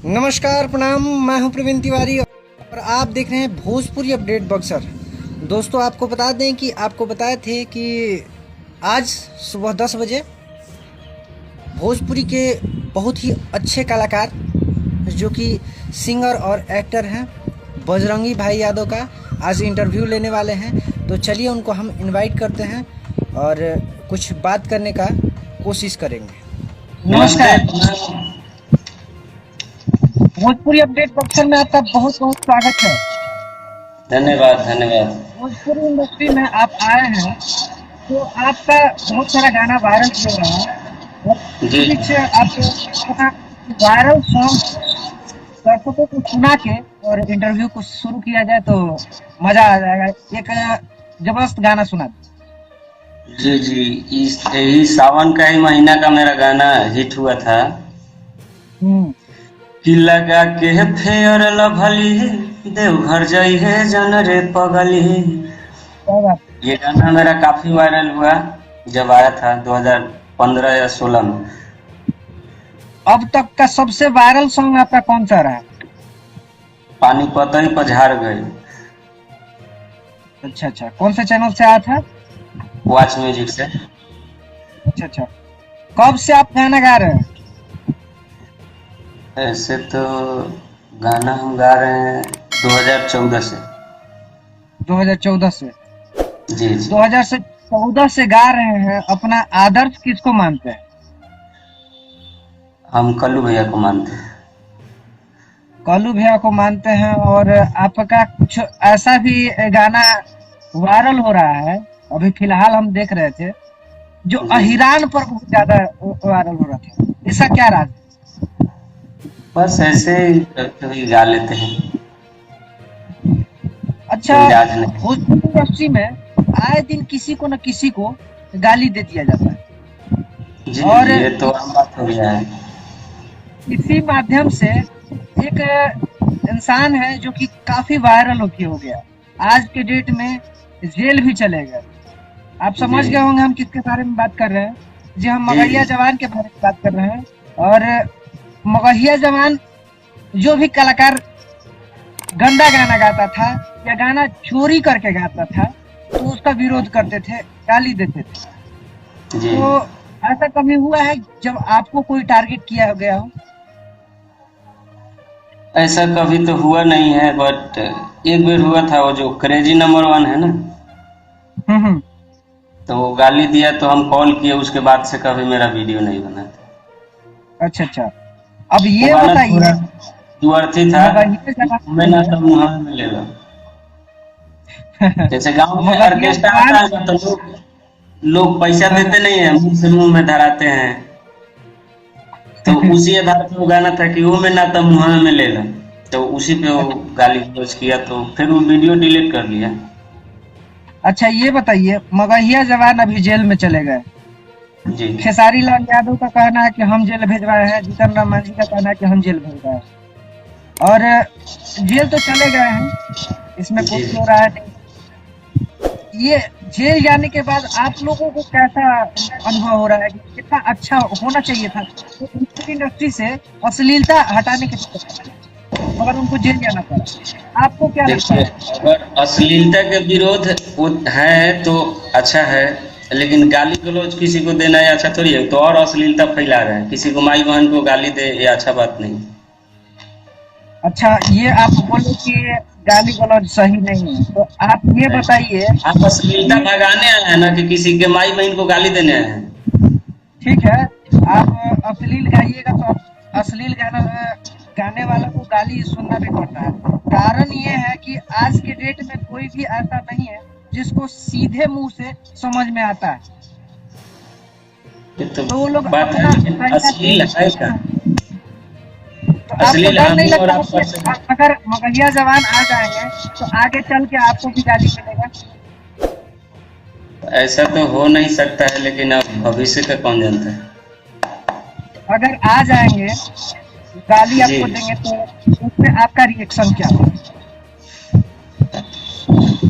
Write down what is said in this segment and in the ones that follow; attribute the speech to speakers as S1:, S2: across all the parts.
S1: नमस्कार प्रणाम, मैं हूं प्रवीण तिवारी और आप देख रहे हैं भोजपुरी अपडेट बक्सर। दोस्तों, आपको बता दें कि आपको बताए थे कि आज सुबह 10 बजे भोजपुरी के बहुत ही अच्छे कलाकार जो कि सिंगर और एक्टर हैं बजरंगी भाई यादव का आज इंटरव्यू लेने वाले हैं। तो चलिए उनको हम इनवाइट करते हैं और कुछ बात करने का कोशिश करेंगे। नमस्कार, भोजपुरी अपडेट बक्सर में आपका बहुत बहुत स्वागत है।
S2: धन्यवाद धन्यवाद।
S1: भोजपुरी इंडस्ट्री में आप आए हैं तो आपका बहुत सारा गाना वायरल हो रहा है और
S2: जी
S1: बीच आप वायरल सॉन्ग दर्शकों को सुना के और इंटरव्यू को शुरू किया जाए तो मजा आ जाएगा। एक जबरदस्त गाना सुना।
S2: जी जी, इस यही सावन का ही महीना का मेरा गाना हिट हुआ था कि लगा के फेयर लभली देवघर जाई है जन रे पगली। ये गाना मेरा काफी वायरल हुआ जब आया था 2015 या 16 में।
S1: अब तक का सबसे वायरल सॉन्ग आपका कौन सा रहा?
S2: पानी पतई पझार गए।
S1: अच्छा, कौन से चैनल से आया था?
S2: वॉच म्यूजिक से।
S1: अच्छा, कब से आप गाना गा रहे हैं?
S2: ऐसे तो गाना हम गा रहे हैं 2014 से।
S1: 2014 से?
S2: जी जी।
S1: 2014 से गा रहे हैं। अपना आदर्श किसको मानते हैं?
S2: हम कल्लू भैया को मानते हैं।
S1: कल्लू भैया को मानते हैं। और आपका कुछ ऐसा भी गाना वायरल हो रहा है, अभी फिलहाल हम देख रहे थे, जो अहिरान पर बहुत ज्यादा वायरल हो रहा था। इसका क्या राज?
S2: बस ऐसे ही कभी गा लेते हैं।
S1: अच्छा, भोजपुरी इंडस्ट्री में आए दिन किसी को न किसी को गाली दे दिया जाता है
S2: जी,
S1: और
S2: ये तो आम बात हो गया है।
S1: इसी माध्यम से एक इंसान है जो कि काफी वायरल हो गया, आज के डेट में जेल भी चले गए। आप समझ गए होंगे हम किसके बारे में बात कर रहे हैं। जी, हम मगहिया जवान के बारे में बात कर रहे हैं। और मगहिया जवान जो भी कलाकार गंदा गाना गाता था या गाना चोरी करके गाता था तो उसका विरोध करते थे, गाली देते थे।
S2: जी।
S1: तो ऐसा कभी हुआ है जब आपको कोई टारगेट किया गया हो?
S2: ऐसा कभी तो हुआ नहीं है, बट एक बार हुआ था, वो जो क्रेजी नंबर 1 है ना, तो वो गाली दिया तो हम कॉल किए, उसके बाद से कभी मेरा वीडियो नहीं बना था।
S1: अच्छा, अब ये बताइए,
S2: दुअर्थी था, मैं ना तो मुंह में ले लो। जैसे गांव में ऑर्केस्ट्रा आता है तो लोग पैसा देते नहीं है, मुंह से मुंह में धराते हैं, तो उसी आधार पर वो गाना था कि वो मैं ना तो मुंह में ले लो, तो उसी पे वो गाली गलौज किया, तो फिर वो वीडियो डिलीट कर लिया।
S1: अच्छा, ये बताइए, मगहिया जवान अभी जेल में चले गए
S2: जी।
S1: खेसारी लाल यादव का कहना है कि हम जेल भेजवाए हैं, जीतन राम मांझी का कहना है कि हम जेल भेजवाए हैं। और जेल तो चले गए हैं, इसमें कुछ हो रहा है नहीं। ये जेल जाने के बाद आप लोगों को कैसा अनुभव हो रहा है? कितना अच्छा होना चाहिए था तो इंडस्ट्री से अश्लीलता हटाने के मगर उनको जेल जाना पड़ा। आपको क्या लगता है?
S2: अगर अश्लीलता के विरोध है तो अच्छा है, लेकिन गाली गलौज किसी को देना ये अच्छा थोड़ी है, तो और अश्लीलता फैला रहे हैं, किसी को माई बहन को गाली दे, ये अच्छा बात नहीं।
S1: अच्छा, ये आप बोले कि गाली गलौज सही नहीं है, तो आप ये बताइए,
S2: आप अश्लीलता भगाने आए हैं ना कि किसी के माई बहन को गाली देने आए हैं?
S1: ठीक है, आप अश्लील गाइएगा तो अश्लील गाने वालों को गाली सुनना भी पड़ता है। कारण ये है कि आज के डेट में कोई भी ऐसा नहीं है जिसको सीधे मुंह से समझ में आता है, तो वो लोग
S2: बात है, लेकिन अश्लील है क्या?
S1: तो आपको डर नहीं लगता कि अगर मगहिया जवान आ जाएंगे तो आगे चल के आपको भी गाली मिलेगा?
S2: ऐसा तो हो नहीं सकता है, लेकिन अब भविष्य का कौन जानता है।
S1: अगर आ जाएंगे गाली आपको देंगे तो उसमें आपका रिएक्शन क्या होगा?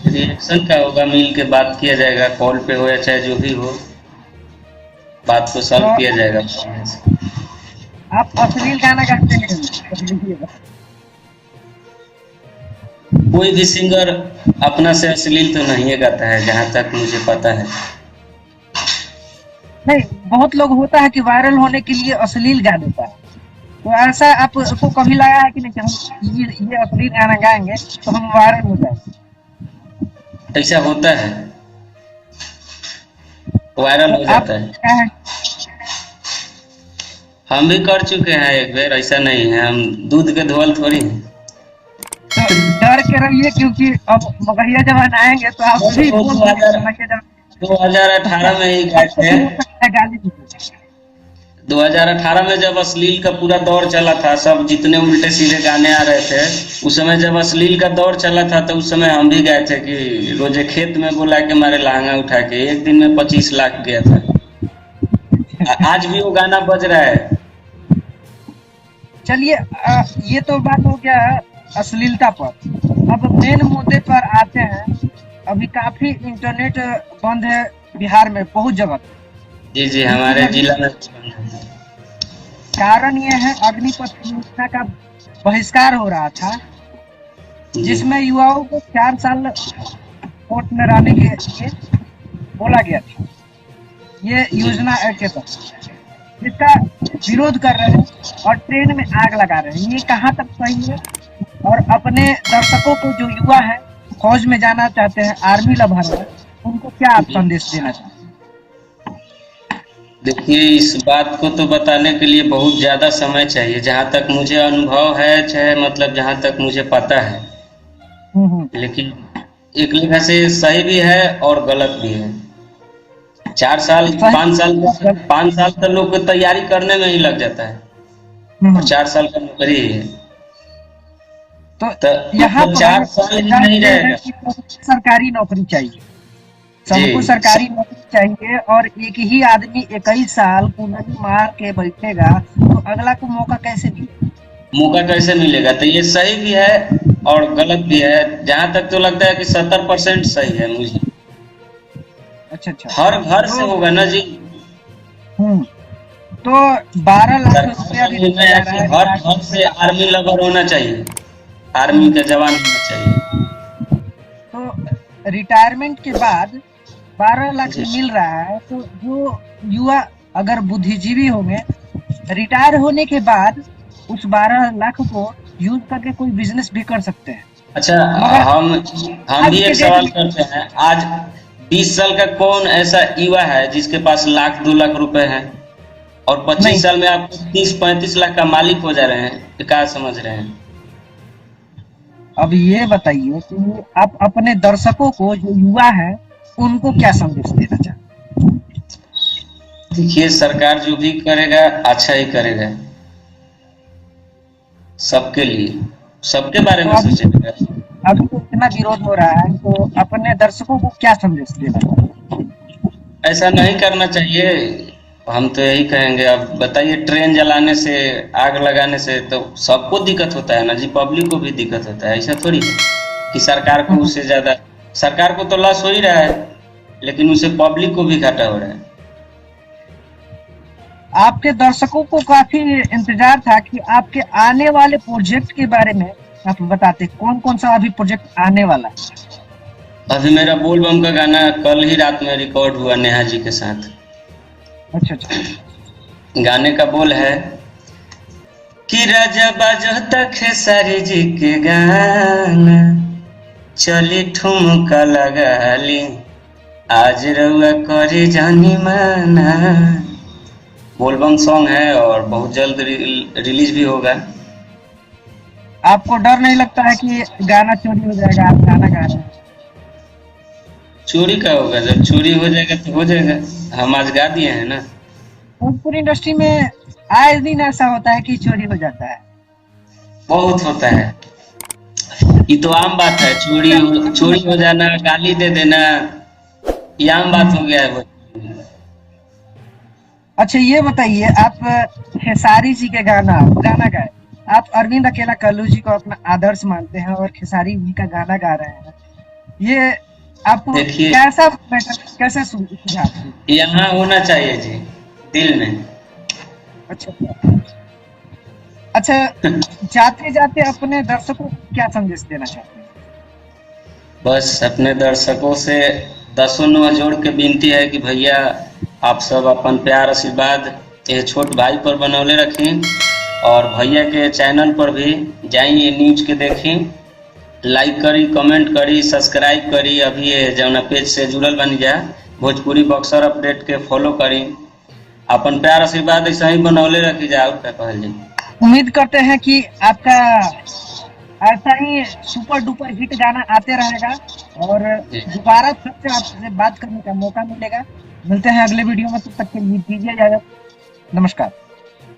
S2: रिएक्शन क्या होगा, मिल के बात किया जाएगा, कॉल पे हो या चाहे जो भी हो, बात को सॉल्व किया जाएगा।
S1: आप अश्लील गाना गाते हैं?
S2: कोई भी सिंगर अपना से अश्लील तो नहीं गाता है, जहाँ तक मुझे पता है।
S1: नहीं, बहुत लोग होता है कि वायरल होने के लिए अश्लील गा देता है। तो ऐसा आपको कभी लगा है कि नहीं कि हम ये अश्लील गाना गाएंगे तो हम वायरल हो जाएंगे?
S2: ऐसा होता है, वायरल
S1: तो
S2: हो
S1: आप
S2: जाता है।
S1: क्या है?
S2: हम भी कर चुके हैं एक बार, ऐसा नहीं है, हम दूध के धोल थोड़ी हैं।
S1: तो डर के रहिए, क्योंकि अब मगहिया जमाना आएंगे तो आप
S2: वो
S1: भी
S2: तो
S1: बोल देंगे मगहिया जमाना।
S2: 2018 में ही गाए
S1: आपको
S2: थे।
S1: भी हो सकता है गाली भी दे।
S2: 2018 में जब अश्लील का पूरा दौर चला था, सब जितने उल्टे सीधे गाने आ रहे थे, उस समय जब अश्लील का दौर चला था तो उस समय हम भी गए थे कि रोजे खेत में बुला के मारे लहंगा उठा के, एक दिन में 25 लाख गया था। आज भी वो गाना बज रहा है।
S1: चलिए, ये तो बात हो गया अश्लीलता पर। अब मेन मुद्दे पर आते हैं। अभी काफी इंटरनेट बंद है बिहार में बहुत जगह पे।
S2: जी जी,
S1: जिसकी
S2: हमारे
S1: वजह
S2: जिला में।
S1: कारण ये है अग्निपथ योजना का बहिष्कार हो रहा था,
S2: जी
S1: जिसमें युवाओं को 4 साल कोर्ट में रहने के लिए बोला गया था। ये
S2: जी
S1: योजना के तहत जिसका विरोध कर रहे हैं और ट्रेन में आग लगा रहे हैं, ये कहाँ तक सही है? और अपने दर्शकों को जो युवा है, फौज में जाना चाहते हैं, आर्मी लवर है, उनको क्या आप
S2: जी।
S1: संदेश देना चाहते हैं?
S2: देखिए, इस बात को तो बताने के लिए बहुत ज़्यादा समय चाहिए, जहाँ तक मुझे अनुभव है, चाहे मतलब जहाँ तक मुझे पता है।
S1: हम्म।
S2: लेकिन एक लेखा से सही भी है और गलत भी है। 4 साल
S1: सही।
S2: 5 साल 5 साल तो लोग को तैयारी करने में ही लग जाता है, और
S1: हम्म।
S2: 4 साल का नौकरी ही है।
S1: तो
S2: तो
S1: यहाँ
S2: मतलब
S1: पर
S2: 4 साल ही
S1: जज
S2: नहीं
S1: ये है
S2: रहेगा।
S1: कि सबको सरकारी नौकरी चाहिए, सबको
S2: जी,
S1: सरकारी नौकरी चाहिए, और एक ही आदमी 21 साल कुंडली मार के बैठेगा तो अगला को मौका कैसे मिलेगा?
S2: मौका कैसे मिलेगा? तो ये सही भी है और गलत भी है। जहाँ तक तो लगता है कि 70% सही है मुझे।
S1: अच्छा अच्छा।
S2: हर घर से
S1: तो
S2: होगा ना जी।
S1: हम्म तो 12 लाख
S2: सरकार
S1: रुपया
S2: का
S1: भी
S2: निर्णय
S1: दिया जा
S2: है
S1: रहा
S2: कि
S1: है
S2: हर
S1: रिटायरमेंट
S2: घर
S1: के
S2: से
S1: बाद।
S2: आर्मी लवर होना चाहिए, आर्मी का जवान होना चाहिए।
S1: तो रिटायरमेंट के बाद 12 लाख
S2: जी
S1: मिल रहा है, तो जो युवा अगर बुद्धिजीवी होंगे, रिटायर होने के बाद उस 12 लाख को यूज करके कोई बिजनेस भी कर सकते हैं।
S2: अच्छा,
S1: मगर
S2: हम
S1: आज
S2: भी
S1: के
S2: एक
S1: डेट
S2: सवाल
S1: में
S2: करते हैं। आज 20 साल का कौन ऐसा युवा है जिसके पास लाख 2 लाख रुपए हैं, और
S1: नहीं।
S2: 25 साल में आप 30-35 लाख का मालिक हो जा रहे हैं? ये क्या समझ रहे हैं?
S1: अब ये बताइए कि आप अपने दर्शकों को, जो युवा है, उनको क्या संदेश देना चाहते
S2: देखिए, सरकार जो भी करेगा अच्छा ही करेगा, सबके लिए, सबके बारे
S1: हैं?
S2: में
S1: तो
S2: सोचेगा।
S1: अभी तो इतना विरोध हो रहा है, तो अपने दर्शकों को क्या संदेश देना चाहते हैं?
S2: ऐसा नहीं करना चाहिए। हम तो यही कहेंगे। अब बताइए, ट्रेन जलाने से, आग लगाने से तो सबको दिक्कत होता है ना जी, पब्लिक को भी दिक्कत होता है। ऐसा थोड़ी है कि सरकार को उससे ज्यादा, सरकार को तो लॉस हो ही रहा है, लेकिन उसे पब्लिक को भी घाटा हो रहा है।
S1: आपके दर्शकों को काफी इंतजार था कि आपके आने वाले प्रोजेक्ट के बारे में आप बताते, कौन कौन सा अभी प्रोजेक्ट आने वाला है?
S2: अभी मेरा बोल बम का गाना कल ही रात में रिकॉर्ड हुआ नेहा जी के साथ।
S1: अच्छा अच्छा।
S2: गाने का बोल है कि राजा बाजो तक खेसारी जी के गाना, चली ठुमका लगा ली, आज रउआ करे जानी माना। बोलबम सॉन्ग है और बहुत जल्द रिलीज भी होगा।
S1: आपको डर नहीं लगता है कि गाना चोरी हो जाएगा? आप गाना गा रहे हैं।
S2: चोरी का होगा? जब चोरी हो जाएगा तो हो जाएगा, हम आज गा दिए हैं ना।
S1: भोजपुरी इंडस्ट्री में आए दिन ऐसा होता है कि चोरी हो जाता है।
S2: बहुत होता है, ये तो आम बात है। चोरी हो जाना, गाली दे देना, ये आम बात हो गया है।
S1: अच्छा, ये बताइए, आप खेसारी जी के गाना गाना गाए, आप अरविंद अकेला कल्लू जी को अपना आदर्श मानते हैं और खेसारी जी का गाना गा रहे हैं, ये आपको
S2: देखिए,
S1: कैसा कैसे सुझाव?
S2: यहाँ होना चाहिए जी, दिल में।
S1: अच्छा अच्छा। जाते जाते अपने दर्शकों को क्या संदेश देना चाहते हैं?
S2: बस अपने दर्शकों से दसों नौ जोड़ के विनती है कि भैया आप सब अपन प्यार आशीर्वाद ये छोट भाई पर बनौले रखें और भैया के चैनल पर भी जाइए न्यूज के देखें, लाइक करी, कमेंट करी, सब्सक्राइब करी, अभी ये जौना पेज से जुड़ल बनी जा भोजपुरी बॉक्सर अपडेट के फॉलो करी, अपन प्यार आशीर्वाद ऐसा ही बनौले रखी जा। और क्या कहल जाए,
S1: उम्मीद करते हैं कि आपका ऐसा ही सुपर डुपर हिट गाना आते रहेगा और
S2: जी।
S1: दोबारा फिर से आपसे बात करने का मौका मिलेगा। मिलते हैं अगले वीडियो में, तब तक के लिए दीजिए इजाजत। नमस्कार।